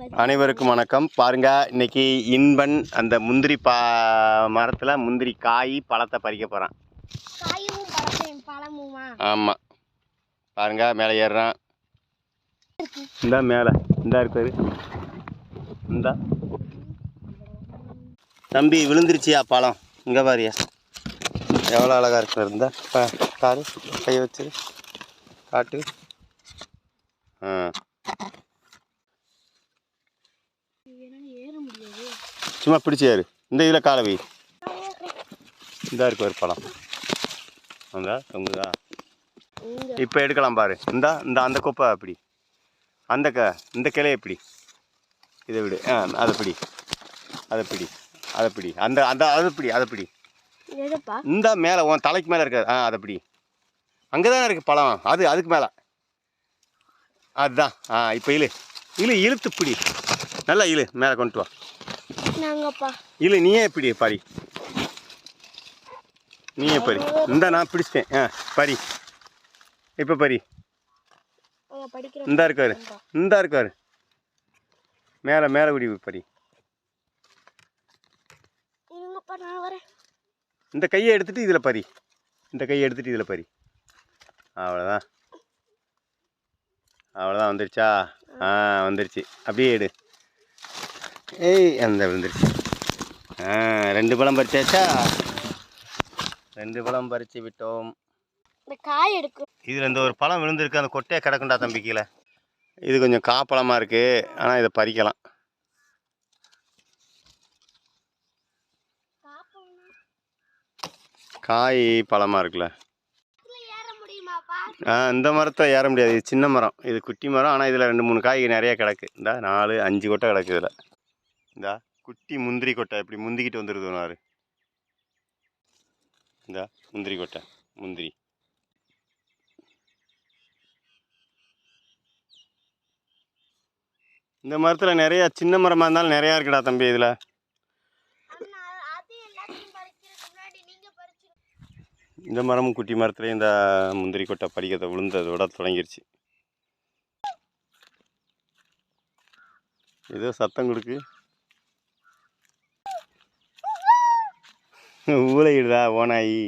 அனைவருக்கும் வணக்கம். பாருங்க, இன்னைக்கு இன்பன் அந்த முந்திரி மரத்துல முந்திரி காய் பழத்தை பறிக்க போறான். ஆமா, பாருங்க மேலே ஏறுறான். இந்த மேலே இந்த இருக்காரு. இந்த தம்பி விழுந்துருச்சியா பழம்? இங்க பாரியா எவ்வளோ அழகா இருக்கு. இந்த காரு கையை வச்சு காட்டு. சும்மா பிடிச்சி ஏறு. இந்த இதில் காலை வை. இந்த இருக்கு ஒரு பழம். அந்த தொங்குதா? இப்போ எடுக்கலாம் பாரு. இந்த அந்த கொப்பை அப்படி, இந்த கிளையை எப்படி, இதை விடு. அதை பிடி, அதை பிடி, அதை பிடி. அதை பிடி, அதை பிடி. இந்த மேலே உன் தலைக்கு மேலே இருக்காது. அதை பிடி. அங்கே தானே இருக்குது பழம். அதுக்கு மேலே அதுதான். இப்போ இழுத்து பிடி. நல்லா மேலே கொண்டு வா. நீயே எப்படி பறி. நீயே பறி. நான் பிடிச்சிட்டேன். பறி. இப்போ பறி. இருக்காரு மேலே விடி பறி. இந்த கையை எடுத்துட்டு இதில் பறி. அவ்வளோதான். வந்துருச்சா? வந்துருச்சு. அப்படியே எடு. அந்த விழுந்துருச்சு. 2 பழம் பறிச்சாச்சா? 2 பழம் பறிச்சு விட்டோம். இதில் இந்த ஒரு பழம் விழுந்திருக்கு. அந்த கொட்டையை கிடக்குண்டா தம்பி கீழே. இது கொஞ்சம் காப்பழமாக இருக்குது, ஆனால் இதை பறிக்கலாம். காய் பழமாக இருக்குல்ல. இந்த மரத்தை ஏற முடியாது. இது சின்ன மரம், இது குட்டி மரம். ஆனால் இதில் 2-3 காய் நிறையா கிடக்கு. இந்த 4-5 கொட்டை கிடக்கு இதில். இந்த குட்டி முந்திரி கொட்டை இப்படி முந்திக்கிட்டு வந்துடுது. இந்த முந்திரி கொட்டை முந்திரி. இந்த மரத்தில் நிறையா சின்ன மரமாக இருந்தாலும் நிறையா இருக்குடா தம்பி. இதில் இந்த மரமும் குட்டி மரத்துலேயே இந்த முந்திரி கொட்டை பறிக்கிறத விழுந்ததோட தொடங்கிருச்சு. ஏதோ சத்தம் கொடுக்கு. ஊழையிடுதா ஓனாயி.